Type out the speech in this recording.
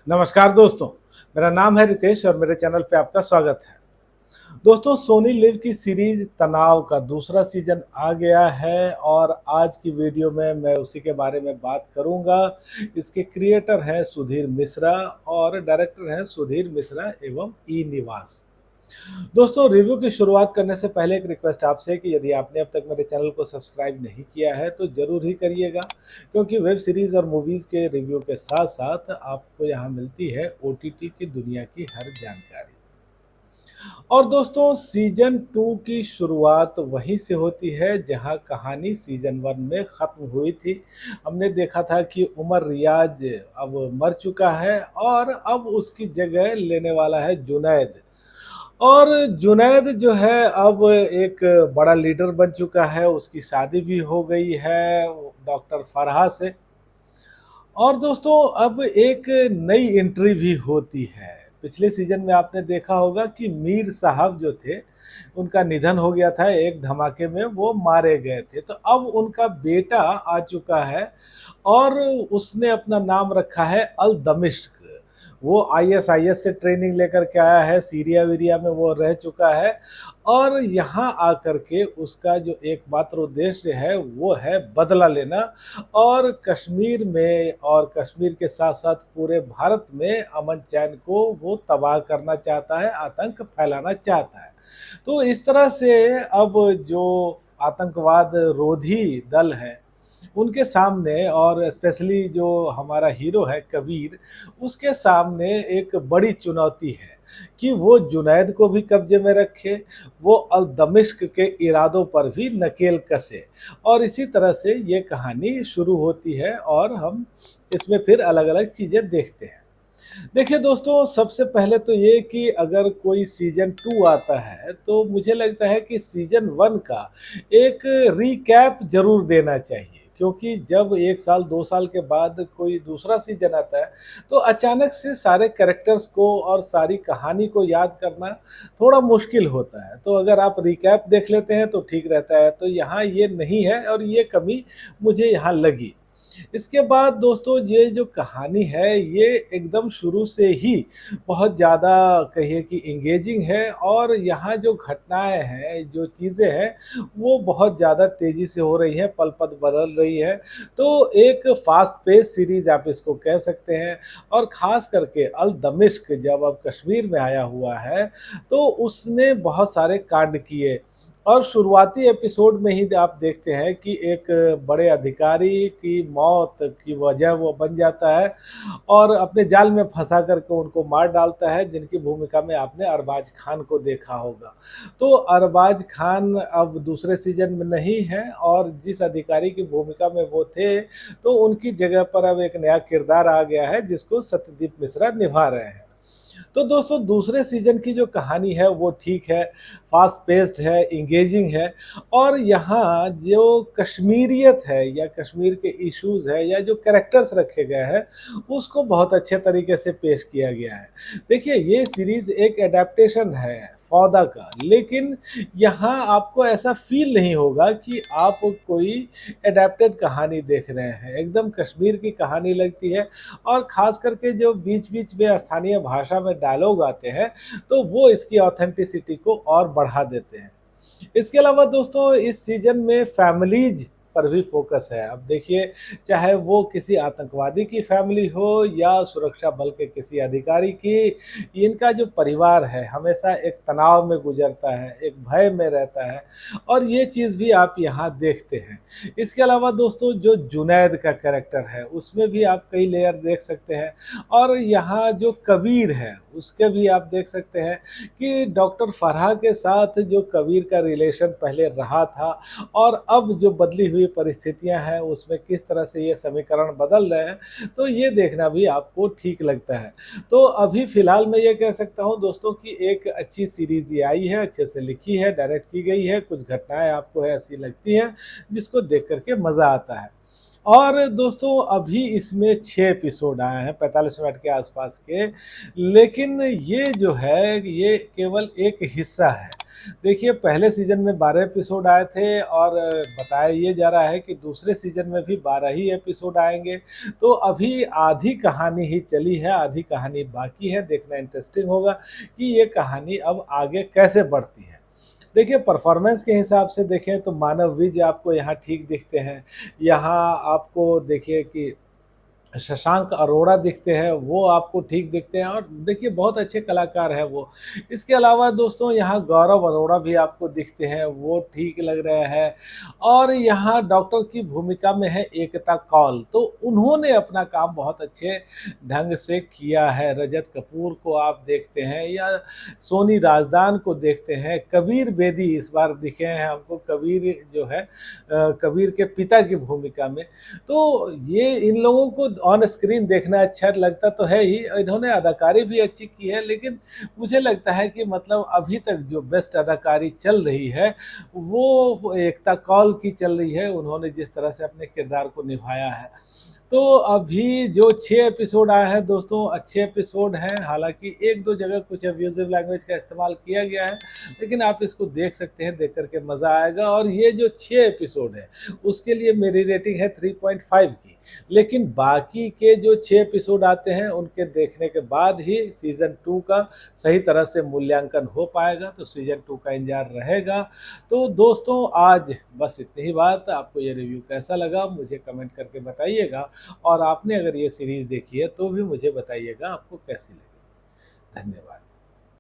नमस्कार दोस्तों। मेरा नाम है रितेश और मेरे चैनल पे आपका स्वागत है। दोस्तों, सोनी लिव की सीरीज तनाव का दूसरा सीजन आ गया है और आज की वीडियो में मैं उसी के बारे में बात करूंगा। इसके क्रिएटर हैं सुधीर मिश्रा और डायरेक्टर हैं सुधीर मिश्रा एवं ई निवास। दोस्तों, रिव्यू की शुरुआत करने से पहले एक रिक्वेस्ट आपसे है कि यदि आपने अब तक मेरे चैनल को सब्सक्राइब नहीं किया है तो ज़रूर ही करिएगा, क्योंकि वेब सीरीज़ और मूवीज़ के रिव्यू के साथ-साथ आपको यहाँ मिलती है ओटीटी की दुनिया की हर जानकारी। और दोस्तों, सीज़न 2 की शुरुआत वहीं से होती है जहाँ कहानी सीज़न 1 में ख़त्म हुई थी। हमने देखा था कि उमर रियाज अब मर चुका है और अब उसकी जगह लेने वाला है जुनैद। और जुनैद जो है अब एक बड़ा लीडर बन चुका है, उसकी शादी भी हो गई है डॉक्टर फरहा से। और दोस्तों, अब एक नई एंट्री भी होती है। पिछले सीज़न में आपने देखा होगा कि मीर साहब जो थे, उनका निधन हो गया था एक धमाके में, वो मारे गए थे। तो अब उनका बेटा आ चुका है और उसने अपना नाम रखा है अल दमिश्क। वो आईएसआईएस से ट्रेनिंग लेकर के आया है, सीरिया-वीरिया में वो रह चुका है और यहाँ आकर के उसका जो एकमात्र उद्देश्य है, वो है बदला लेना और कश्मीर में और कश्मीर के साथ-साथ पूरे भारत में अमन-चैन को वो तबाह करना चाहता है, आतंक फैलाना चाहता है। तो इस तरह से अब जो आतंकवाद रोधी दल है, उनके सामने और स्पेशली जो हमारा हीरो है कबीर, उसके सामने एक बड़ी चुनौती है कि वो जुनैद को भी कब्जे में रखे, वो अल दमिश्क के इरादों पर भी नकेल कसे। और इसी तरह से ये कहानी शुरू होती है और हम इसमें फिर अलग-अलग चीज़ें देखते हैं। देखिए दोस्तों, सबसे पहले तो ये कि अगर कोई सीज़न 2 आता है, तो मुझे लगता है कि सीज़न 1 का एक रिकैप ज़रूर देना चाहिए। क्योंकि जब 1 साल, 2 साल के बाद कोई दूसरा सीज़न आता है, तो अचानक से सारे कैरेक्टर्स को और सारी कहानी को याद करना थोड़ा मुश्किल होता है। तो अगर आप रिकैप देख लेते हैं, तो ठीक रहता है। तो यहाँ ये नहीं है और ये कमी मुझे यहाँ लगी। इसके बाद दोस्तों, ये जो कहानी है ये एकदम शुरू से ही बहुत ज़्यादा कहिए कि एंगेजिंग है और यहाँ जो घटनाएँ हैं, जो चीज़ें हैं, वो बहुत ज़्यादा तेज़ी से हो रही हैं, पल-पल बदल रही हैं। तो एक फ़ास्ट पेस सीरीज़ आप इसको कह सकते हैं और ख़ास करके अल दमिश्क जब अब कश्मीर में आया हुआ है, तो उसने बहुत सारे कांड किए। और शुरुआती एपिसोड में ही आप देखते हैं कि एक बड़े अधिकारी की मौत की वजह वो बन जाता है और अपने जाल में फंसा करके उनको मार डालता है, जिनकी भूमिका में आपने अरबाज खान को देखा होगा। तो अरबाज खान अब दूसरे सीज़न में नहीं हैं और जिस अधिकारी की भूमिका में वो थे, तो उनकी जगह पर अब एक नया किरदार आ गया है जिसको सत्यजीत मिश्रा निभा रहे हैं। तो दोस्तों, दूसरे सीज़न की जो कहानी है वो ठीक है, फ़ास्ट पेस्ड है, एंगेजिंग है और यहाँ जो कश्मीरियत है या कश्मीर के इश्यूज़ है या जो कैरेक्टर्स रखे गए हैं, उसको बहुत अच्छे तरीके से पेश किया गया है। देखिए, ये सीरीज़ एक एडैप्टेशन है फौदा का, लेकिन यहाँ आपको ऐसा फ़ील नहीं होगा कि आप कोई एडैप्टेड कहानी देख रहे हैं। एकदम कश्मीर की कहानी लगती है और ख़ास करके जो बीच-बीच में स्थानीय भाषा में डायलॉग आते हैं, तो वो इसकी ऑथेंटिसिटी को और बढ़ा देते हैं। इसके अलावा दोस्तों, इस सीज़न में फैमिलीज़ पर भी फ़ोकस है। अब देखिए, चाहे वो किसी आतंकवादी की फैमिली हो या सुरक्षा बल के किसी अधिकारी की, इनका जो परिवार है हमेशा एक तनाव में गुज़रता है, एक भय में रहता है और ये चीज़ भी आप यहाँ देखते हैं। इसके अलावा दोस्तों, जो जुनैद का कैरेक्टर है, उसमें भी आप कई लेयर देख सकते हैं और यहाँ जो कबीर है, उसके भी आप देख सकते हैं कि डॉक्टर फरहा के साथ जो कबीर का रिलेशन पहले रहा था और अब जो बदली हुई परिस्थितियां हैं उसमें किस तरह से ये समीकरण बदल रहे हैं, तो ये देखना भी आपको ठीक लगता है। तो अभी फ़िलहाल मैं ये कह सकता हूँ दोस्तों कि एक अच्छी सीरीज़ ये आई है, अच्छे से लिखी है, डायरेक्ट की गई है, कुछ घटनाएँ आपको ऐसी लगती हैं जिसको देख कर के मज़ा आता है। और दोस्तों, अभी इसमें 6 एपिसोड आए हैं 45 मिनट के आसपास के, लेकिन ये जो है ये केवल एक हिस्सा है। देखिए पहले सीज़न में 12 एपिसोड आए थे और बताया ये जा रहा है कि दूसरे सीज़न में भी 12 ही एपिसोड आएँगे। तो अभी आधी कहानी ही चली है, आधी कहानी बाकी है। देखना इंटरेस्टिंग होगा कि ये कहानी अब आगे कैसे बढ़ती है। देखिए परफ़ॉर्मेंस के हिसाब से देखें तो मानव विज आपको यहाँ ठीक दिखते हैं। यहाँ आपको देखिए कि शशांक अरोड़ा दिखते हैं, वो आपको ठीक दिखते हैं और देखिए बहुत अच्छे कलाकार हैं वो। इसके अलावा दोस्तों यहाँ गौरव अरोड़ा भी आपको दिखते हैं, वो ठीक लग रहे हैं और यहाँ डॉक्टर की भूमिका में है एकता कौल, तो उन्होंने अपना काम बहुत अच्छे ढंग से किया है। रजत कपूर को आप देखते हैं या सोनी राजदान को देखते हैं, कबीर बेदी इस बार दिखे हैं हमको, कबीर जो है कबीर के पिता की भूमिका में। तो ये इन लोगों को ऑन स्क्रीन देखना अच्छा लगता तो है ही, इन्होंने अदाकारी भी अच्छी की है, लेकिन मुझे लगता है कि मतलब अभी तक जो बेस्ट अदाकारी चल रही है, वो एकता कौल की चल रही है। उन्होंने जिस तरह से अपने किरदार को निभाया है। तो अभी जो 6 एपिसोड आए हैं दोस्तों, अच्छे एपिसोड हैं, हालाँकि 1-2 जगह कुछ अब्यूज़िव लैंग्वेज का इस्तेमाल किया गया है, लेकिन आप इसको देख सकते हैं, देख कर के मज़ा आएगा और ये जो 6 एपिसोड हैं, उसके लिए मेरी रेटिंग है 3.5 की। लेकिन बाकी के जो 6 एपिसोड आते हैं, उनके देखने के बाद ही सीज़न 2 का सही तरह से मूल्यांकन हो पाएगा, तो सीज़न 2 का इंतज़ार रहेगा। तो दोस्तों आज बस इतनी ही बात। आपको ये रिव्यू कैसा लगा मुझे कमेंट करके बताइएगा और आपने अगर ये सीरीज़ देखी है तो भी मुझे बताइएगा आपको कैसी लगी। धन्यवाद।